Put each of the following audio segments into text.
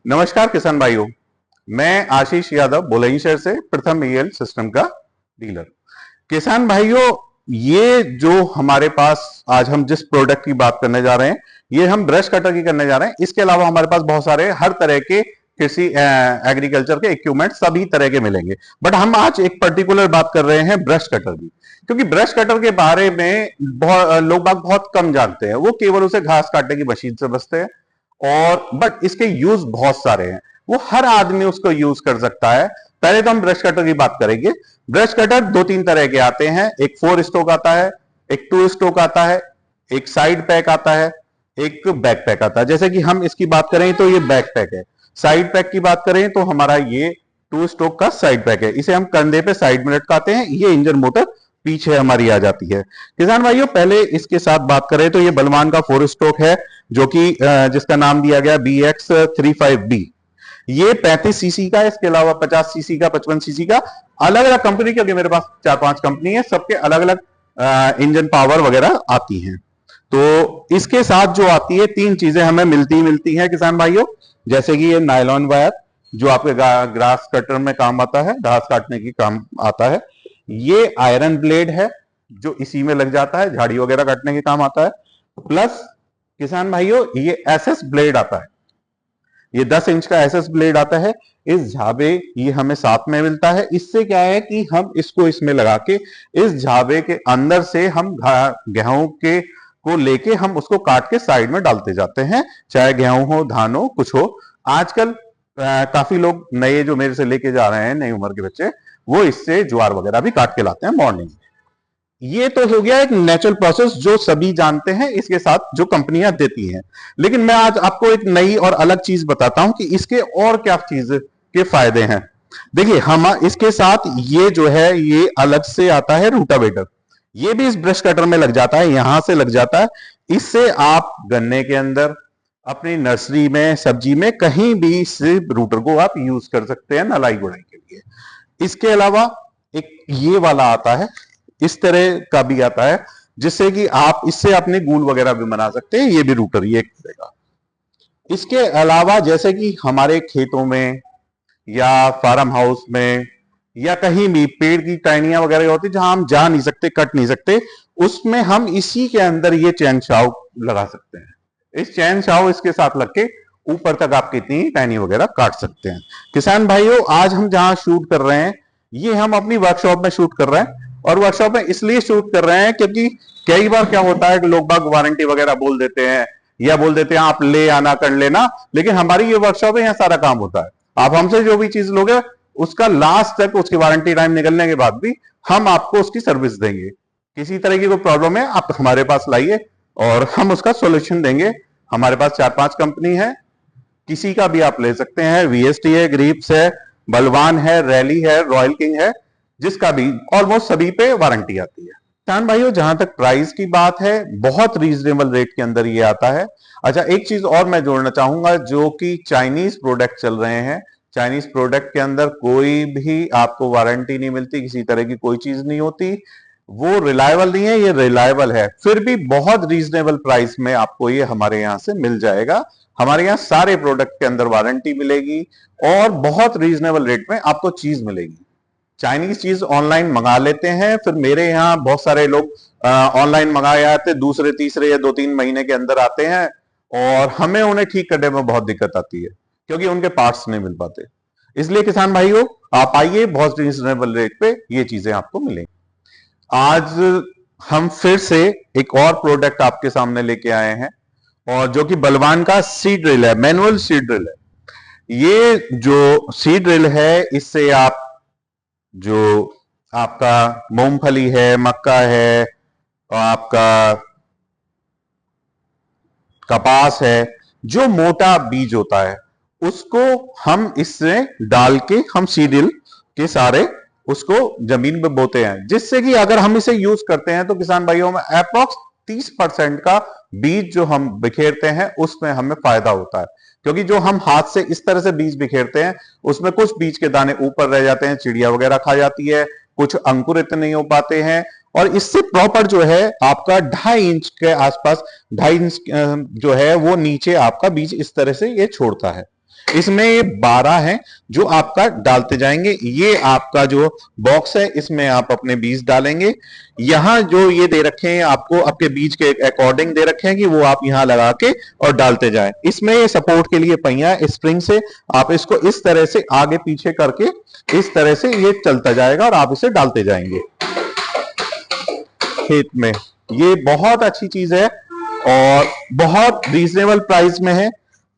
नमस्कार किसान भाइयों। मैं आशीष यादव बुलंदशहर से प्रथम ईएल सिस्टम का डीलर। किसान भाइयों, ये जो हमारे पास आज हम जिस प्रोडक्ट की बात करने जा रहे हैं, ये हम ब्रश कटर की करने जा रहे हैं। इसके अलावा हमारे पास बहुत सारे हर तरह के कृषि एग्रीकल्चर के इक्विपमेंट सभी तरह के मिलेंगे, बट हम आज एक पर्टिकुलर बात कर रहे हैं ब्रश कटर की, क्योंकि ब्रश कटर के बारे में लोग बाग बहुत कम जानते हैं। वो केवल उसे घास काटने की मशीन से बचते हैं, और बट इसके यूज बहुत सारे हैं। वो हर आदमी उसको यूज कर सकता है। पहले तो हम ब्रश कटर की बात करेंगे। ब्रश कटर दो तीन तरह के आते हैं। एक 4 स्ट्रोक आता है, एक 2 स्ट्रोक आता है, एक साइड पैक आता है, एक बैक पैक आता है। जैसे कि हम इसकी बात करें तो ये बैक पैक है। साइड पैक की बात करें तो हमारा ये 2 स्ट्रोक का साइड पैक है। इसे हम कंधे पे साइड में लटकाते हैं। ये इंजन मोटर पीछे हमारी आ जाती है। किसान भाइयों, पहले इसके साथ बात करें तो ये बलवान का 4 स्ट्रोक है, जो कि जिसका नाम दिया गया BX35B। ये 35 सीसी का है। इसके अलावा 50 सीसी का, 55 सीसी का, अलग अलग कंपनी, क्योंकि मेरे पास 4-5 कंपनी है, सबके अलग अलग इंजन पावर वगैरह आती हैं। तो इसके साथ जो आती है 3 चीजें हमें मिलती हैं किसान भाइयों। जैसे कि ये नायलॉन वायर, जो आपके ग्रास कटर में काम आता है, घास काटने की काम आता है। ये आयरन ब्लेड है, जो इसी में लग जाता है, झाड़ी वगैरह काटने के काम आता है। प्लस किसान भाइयों, ये एसएस ब्लेड आता है। ये 10 इंच का एसएस ब्लेड आता है। इस झाबे ये हमें साथ में मिलता है। इससे क्या है कि हम इसको इसमें लगा के इस झाबे के अंदर से हम गेहूं के को लेके हम उसको काट के साइड में डालते जाते हैं, चाहे गेहूं हो, धान हो, कुछ हो। आजकल काफी लोग नए जो मेरे से लेके जा रहे हैं, नई उम्र के बच्चे, वो इससे ज्वार वगैरह भी काट के लाते हैं मॉर्निंग। ये तो हो गया एक नेचुरल प्रोसेस जो सभी जानते हैं, इसके साथ जो कंपनियां देती हैं। लेकिन मैं आज आपको एक नई और अलग चीज बताता हूं कि इसके और क्या चीज के फायदे हैं। देखिए, हम इसके साथ ये जो है, ये अलग से आता है रूटावेटर। ये भी इस ब्रश कटर में लग जाता है, यहां से लग जाता है। इससे आप गन्ने के अंदर, अपनी नर्सरी में, सब्जी में, कहीं भी सिर्फ रूटर को आप यूज कर सकते हैं नलाई गुड़ाई के लिए। इसके अलावा एक ये वाला आता है, इस तरह का भी आता है, जिससे कि आप इससे अपने गूल वगैरह भी बना सकते हैं। ये भी रूटर ये करेगा। इसके अलावा जैसे कि हमारे खेतों में या फार्म हाउस में या कहीं भी पेड़ की टहनियां वगैरह होती है, जहां हम जा नहीं सकते, कट नहीं सकते, उसमें हम इसी के अंदर ये चैन शाव लगा सकते हैं। इस चैन शाव इसके साथ लग के ऊपर तक आप कितनी टहनी वगैरह काट सकते हैं। किसान भाइयों, आज हम जहां शूट कर रहे हैं, ये हम अपनी वर्कशॉप में शूट कर रहे हैं। और वर्कशॉप में इसलिए शूट कर रहे हैं क्योंकि कई बार क्या होता है कि लोग बाग वारंटी वगैरह बोल देते हैं, या बोल देते हैं आप ले आना, कर लेना। लेकिन हमारी ये वर्कशॉप है, यहाँ सारा काम होता है। आप हमसे जो भी चीज लोगे, उसका लास्ट तक, उसकी वारंटी टाइम निकलने के बाद भी हम आपको उसकी सर्विस देंगे। किसी तरह की कोई प्रॉब्लम है, आप हमारे पास लाइए और हम उसका सोल्यूशन देंगे। हमारे पास 4-5 कंपनी है, किसी का भी आप ले सकते हैं। वीएसटी है, ग्रीप्स है, बलवान है, रैली है, रॉयल किंग है, जिसका भी ऑलमोस्ट सभी पे वारंटी आती है। किसान भाइयों, जहां तक प्राइस की बात है, बहुत रीजनेबल रेट के अंदर ये आता है। अच्छा, एक चीज और मैं जोड़ना चाहूंगा, जो कि चाइनीज प्रोडक्ट चल रहे हैं। चाइनीज प्रोडक्ट के अंदर कोई भी आपको वारंटी नहीं मिलती, किसी तरह की कोई चीज नहीं होती। वो रिलायबल नहीं है, ये रिलायबल है। फिर भी बहुत रीजनेबल प्राइस में आपको ये हमारे यहां से मिल जाएगा। हमारे यहाँ सारे प्रोडक्ट के अंदर वारंटी मिलेगी और बहुत रीजनेबल रेट में आपको चीज मिलेगी। चाइनीज चीज ऑनलाइन मंगा लेते हैं, फिर मेरे यहाँ बहुत सारे लोग ऑनलाइन मंगाए आते, दूसरे तीसरे या 2-3 महीने के अंदर आते हैं, और हमें उन्हें ठीक करने में बहुत दिक्कत आती है, क्योंकि उनके पार्ट्स नहीं मिल पाते। इसलिए किसान भाइयों, आप आइए, बहुत रीजनेबल रेट पे ये चीजें आपको मिलेंगी। आज हम फिर से एक और प्रोडक्ट आपके सामने लेके आए हैं, और जो कि बलवान का सीड ड्रिल है, मैनुअल सीड ड्रिल है। ये जो सीड ड्रिल है, इससे आप जो आपका मूंगफली है, मक्का है, और आपका कपास है, जो मोटा बीज होता है, उसको हम इससे डाल के हम सीड ड्रिल के सारे उसको जमीन में बोते हैं, जिससे कि अगर हम इसे यूज करते हैं तो किसान भाइयों में अप्रॉक्स 30% का बीज जो हम बिखेरते हैं, उसमें हमें फायदा होता है। क्योंकि जो हम हाथ से इस तरह से बीज बिखेरते हैं, उसमें कुछ बीज के दाने ऊपर रह जाते हैं, चिड़िया वगैरह खा जाती है, कुछ अंकुरित नहीं हो पाते हैं, और इससे प्रॉपर जो है आपका 2.5 इंच के आसपास, 2.5 इंच जो है वो नीचे आपका बीज इस तरह से ये छोड़ता है। इसमें ये 12 हैं जो आपका डालते जाएंगे। ये आपका जो बॉक्स है इसमें आप अपने बीज डालेंगे। यहां जो ये दे रखे हैं आपको आपके बीज के अकॉर्डिंग दे रखे हैं कि वो आप यहां लगा के और डालते जाएं। इसमें ये सपोर्ट के लिए पहिया है स्प्रिंग से, आप इसको इस तरह से आगे पीछे करके इस तरह से ये चलता जाएगा और आप इसे डालते जाएंगे खेत में। ये बहुत अच्छी चीज है और बहुत रीजनेबल प्राइस में है,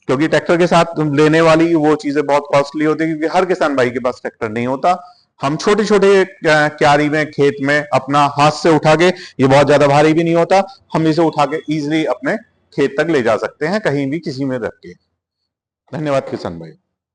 क्योंकि ट्रैक्टर के साथ लेने वाली वो चीजें बहुत कॉस्टली होती है, क्योंकि हर किसान भाई के पास ट्रैक्टर नहीं होता। हम छोटे छोटे क्यारी में खेत में अपना हाथ से उठा के, ये बहुत ज्यादा भारी भी नहीं होता, हम इसे उठा के इजिली अपने खेत तक ले जा सकते हैं कहीं भी किसी में रख के। धन्यवाद किसान भाई।